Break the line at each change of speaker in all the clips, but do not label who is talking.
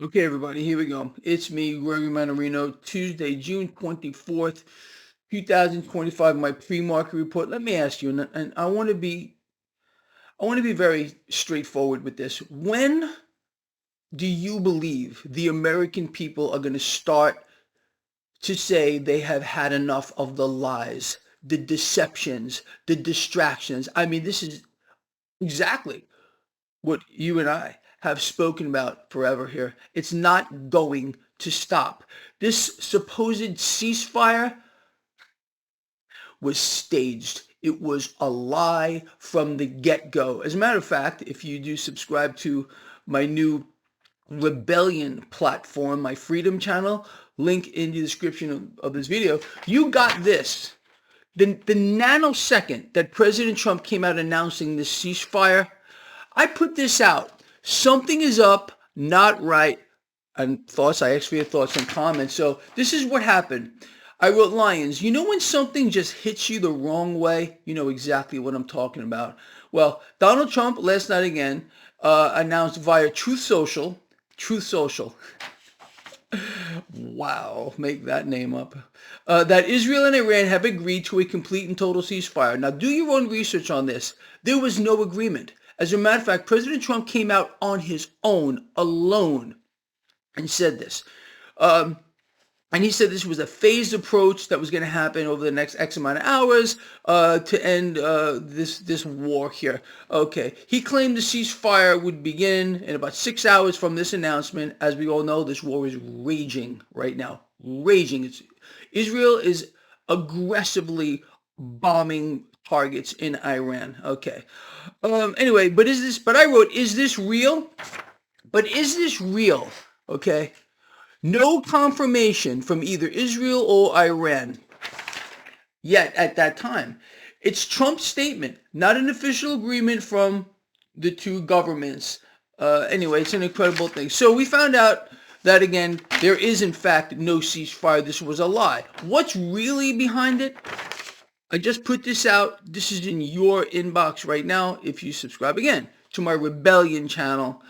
Okay, everybody, here we go. It's me, Gregory Mannarino, Tuesday, June 24th, 2025, my pre-market report. Let me ask you, and I want to be very straightforward with this. When do you believe the American people are going to start to say they have had enough of the lies, the deceptions, the distractions? I mean, this is exactly what you and I have spoken about forever here. It's not going to stop. This supposed ceasefire was staged. It was a lie from the get-go. As a matter of fact, if you do subscribe to my new rebellion platform, my freedom channel, link in the description of this video, you got this. The nanosecond that President Trump came out announcing this ceasefire, I put this out. Something is up, not right. And thoughts, I asked for your thoughts and comments. So this is what happened. I wrote Lions. You know when something just hits you the wrong way? You know exactly what I'm talking about. Well, Donald Trump last night again announced via Truth Social, wow, make that name up, that Israel and Iran have agreed to a complete and total ceasefire. Now, do your own research on this. There was no agreement. As a matter of fact, President Trump came out on his own, alone, and said this. And he said this was a phased approach that was going to happen over the next X amount of hours to end this war here. Okay. He claimed the ceasefire would begin in about 6 hours from this announcement. As we all know, this war is raging right now. Raging. Israel is aggressively bombing targets in Iran. Okay. Anyway, but I wrote, is this real? But is this real? Okay. No confirmation from either Israel or Iran yet at that time. It's Trump's statement, not an official agreement from the two governments. Anyway, it's an incredible thing. So we found out that, again, there is, in fact, no ceasefire. This was a lie. What's really behind it? I just put this out. This is in your inbox right now if you subscribe, again, to my Rebellion channel,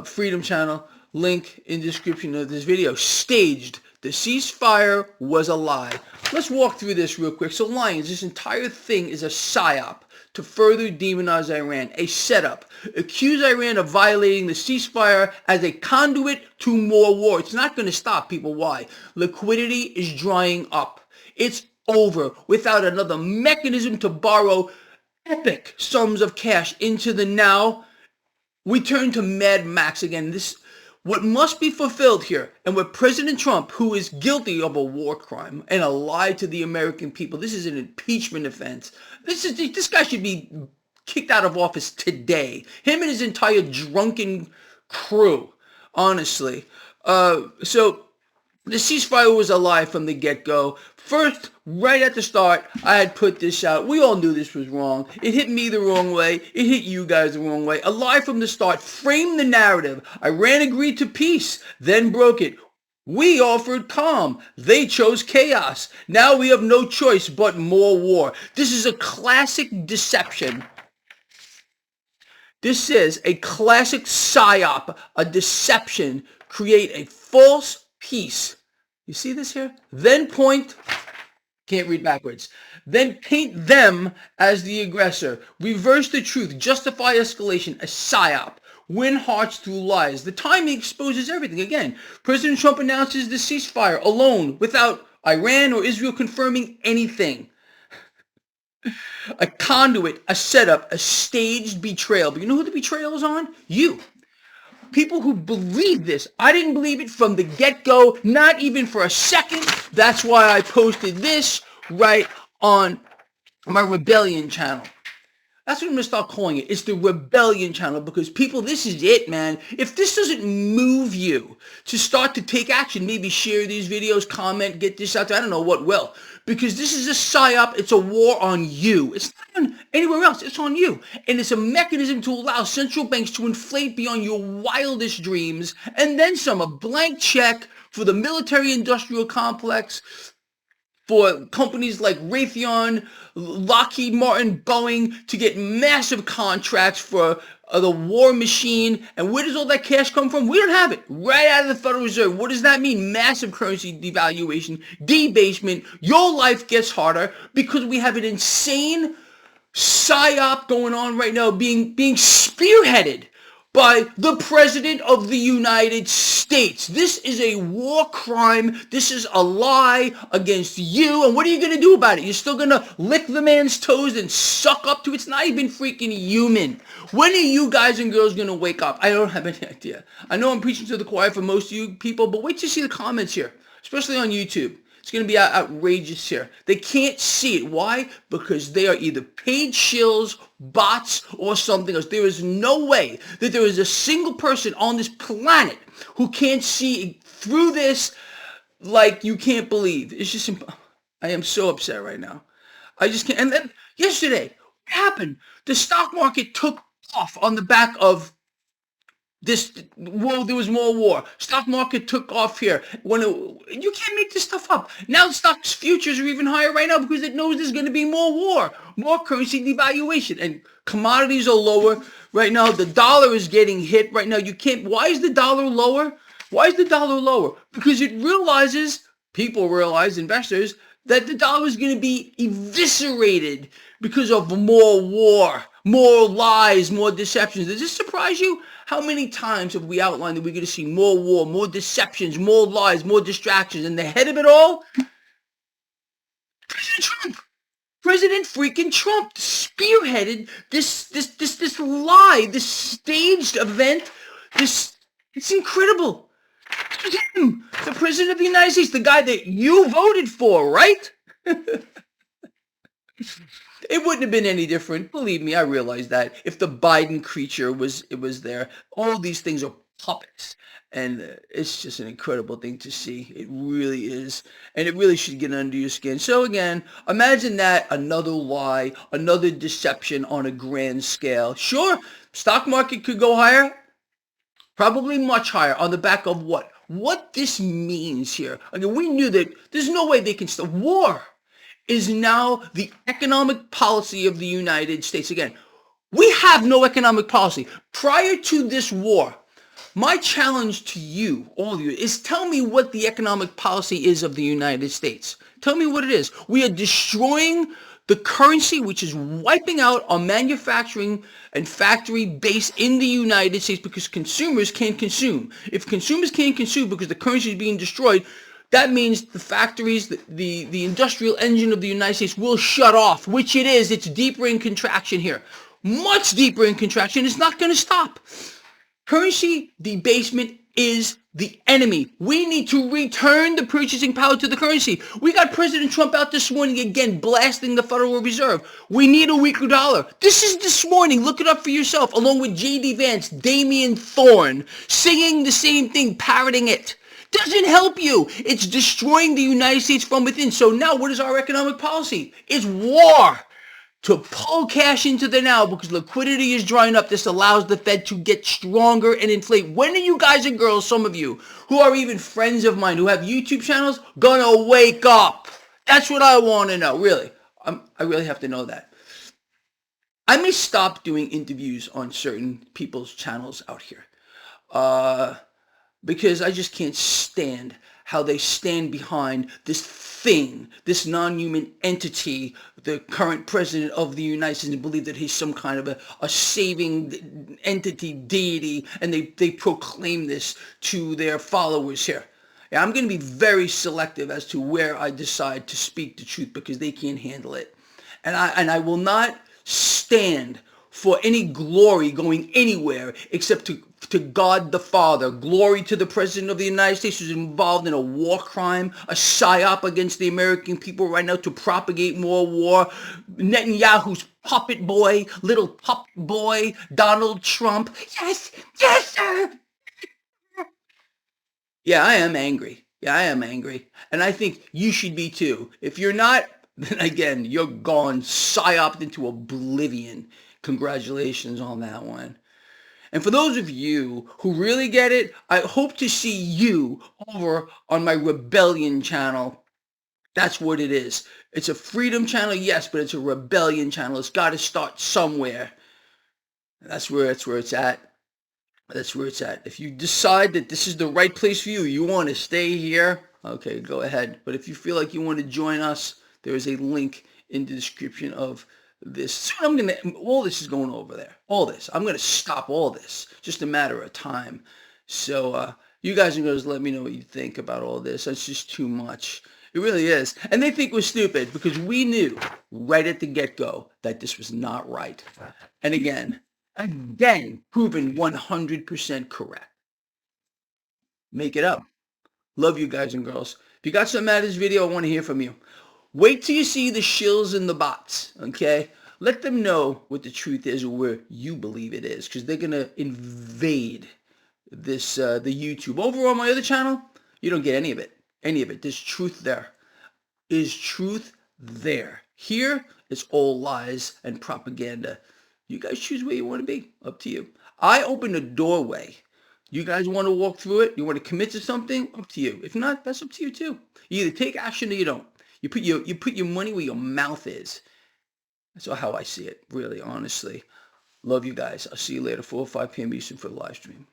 Freedom channel. Link in the description of this video. Staged. The ceasefire was a lie. Let's walk through this real quick. So, Lions, this entire thing is a psyop to further demonize Iran, a setup. Accuse Iran of violating the ceasefire as a conduit to more war. It's not going to stop, people. Why? Liquidity is drying up. It's over without another mechanism to borrow epic sums of cash into the now. We turn to Mad Max again. What must be fulfilled here, and what President Trump, who is guilty of a war crime and a lie to the American people, this is an impeachment offense. This guy should be kicked out of office today. Him and his entire drunken crew, honestly. So the ceasefire was a lie from the get-go. First, right at the start, I had put this out. We all knew this was wrong. It hit me the wrong way. It hit you guys the wrong way. A lie from the start. Framed the narrative. Iran agreed to peace, then broke it. We offered calm. They chose chaos. Now we have no choice but more war. This is a classic deception. This is a classic psyop, a deception. Create a false peace. You see this here? Then can't read backwards. Then paint them as the aggressor. Reverse the truth. Justify escalation. A psyop. Win hearts through lies. The timing exposes everything. Again, President Trump announces the ceasefire alone without Iran or Israel confirming anything. A conduit, a setup, a staged betrayal. But you know who the betrayal is on? You. People who believe this. I didn't believe it from the get-go, not even for a second. That's why I posted this right on my Rebellion channel. That's what I'm going to start calling it. It's the Rebellion channel because people, this is it, man. If this doesn't move you to start to take action, maybe share these videos, comment, get this out there. I don't know what will. Because this is a psyop. It's a war on you. It's not on anywhere else. It's on you. And it's a mechanism to allow central banks to inflate beyond your wildest dreams. And then some, a blank check for the military-industrial complex, for companies like Raytheon, Lockheed Martin, Boeing to get massive contracts for the war machine. And where does all that cash come from? We don't have it. Right out of the Federal Reserve. What does that mean? Massive currency devaluation, debasement. Your life gets harder because we have an insane psyop going on right now, being spearheaded by the President of the United States. This is a war crime. This is a lie against you. And what are you going to do about it? You're still going to lick the man's toes and suck up to it? It's not even freaking human. When are you guys and girls going to wake up? I don't have any idea. I know I'm preaching to the choir for most of you people, but wait to see the comments here, especially on YouTube. It's going to be outrageous here. They can't see it. Why? Because they are either paid shills, bots, or something else. There is no way that there is a single person on this planet who can't see through this like you can't believe. It's just, I am so upset right now. I just can't. And then yesterday, what happened? The stock market took off on the back of this. Well, there was more war. Stock market took off here. You can't make this stuff up. Now the stock's futures are even higher right now because it knows there's going to be more war, more currency devaluation, and commodities are lower right now. The dollar is getting hit right now. You can't. Why is the dollar lower? Why is the dollar lower? Because it realizes, people realize, investors, that the dollar is going to be eviscerated because of more war, more lies, more deceptions. Does this surprise you? How many times have we outlined that we're going to see more war, more deceptions, more lies, more distractions? And the head of it all? President Trump. President freaking Trump spearheaded this lie, this staged event. It's incredible. It's him, the President of the United States, the guy that you voted for, right? It wouldn't have been any different. Believe me, I realize that. If the Biden creature was there, all these things are puppets. And it's just an incredible thing to see. It really is. And it really should get under your skin. So again, imagine that, another lie, another deception on a grand scale. Sure, stock market could go higher. Probably much higher on the back of what? What this means here. Again, we knew that there's no way they can stop. War is now the economic policy of the United States. Again, we have no economic policy. Prior to this war, my challenge to you, all of you, is tell me what the economic policy is of the United States. Tell me what it is. We are destroying the currency, which is wiping out our manufacturing and factory base in the United States because consumers can't consume. If consumers can't consume because the currency is being destroyed, that means the factories, the industrial engine of the United States will shut off, which it is. It's deeper in contraction here. Much deeper in contraction. It's not going to stop. Currency debasement is the enemy. We need to return the purchasing power to the currency. We got President Trump out this morning again blasting the Federal Reserve. We need a weaker dollar. This is this morning. Look it up for yourself, along with J.D. Vance, Damian Thorne, singing the same thing, parroting it. Doesn't help you. It's destroying the United States from within. So now what is our economic policy? It's war. To pull cash into the now because liquidity is drying up. This allows the Fed to get stronger and inflate. When are you guys and girls, some of you who are even friends of mine who have YouTube channels, gonna wake up? That's what I want to know, really. I really have to know that. I may stop doing interviews on certain people's channels out here. Because I just can't stand how they stand behind this thing, this non-human entity, the current president of the United States, and believe that he's some kind of a saving entity, deity, and they proclaim this to their followers here. Yeah, I'm going to be very selective as to where I decide to speak the truth because they can't handle it. And I will not stand for any glory going anywhere except to God the Father. Glory to the President of the United States who's involved in a war crime, a psyop against the American people right now to propagate more war. Netanyahu's puppet boy, little puppet boy, Donald Trump. Yes, sir. Yeah, I am angry. And I think you should be too. If you're not, then again, you're gone, psyoped into oblivion. Congratulations on that one. And for those of you who really get it, I hope to see you over on my Rebellion channel. That's what it is. It's a freedom channel, yes, but it's a rebellion channel. It's got to start somewhere. That's where it's at. That's where it's at. If you decide that this is the right place for you, you want to stay here, okay, go ahead. But if you feel like you want to join us, there is a link in the description of this. So all this is going over there. All this. I'm gonna stop all this. Just a matter of time. So you guys and girls, let me know what you think about all this. It's just too much. It really is. And they think we're stupid because we knew right at the get-go that this was not right. And again, proven 100% correct. Make it up. Love you guys and girls. If you got something out of this video, I want to hear from you. Wait till you see the shills and the bots, okay? Let them know what the truth is or where you believe it is, because they're going to invade this the YouTube. Over on my other channel, you don't get any of it. Any of it. There's truth there. Is truth there. Here, it's all lies and propaganda. You guys choose where you want to be. Up to you. I open a doorway. You guys want to walk through it? You want to commit to something? Up to you. If not, that's up to you too. You either take action or you don't. You put your money where your mouth is. That's how I see it, really, honestly. Love you guys. I'll see you later, 4 or 5 p.m. Eastern for the live stream.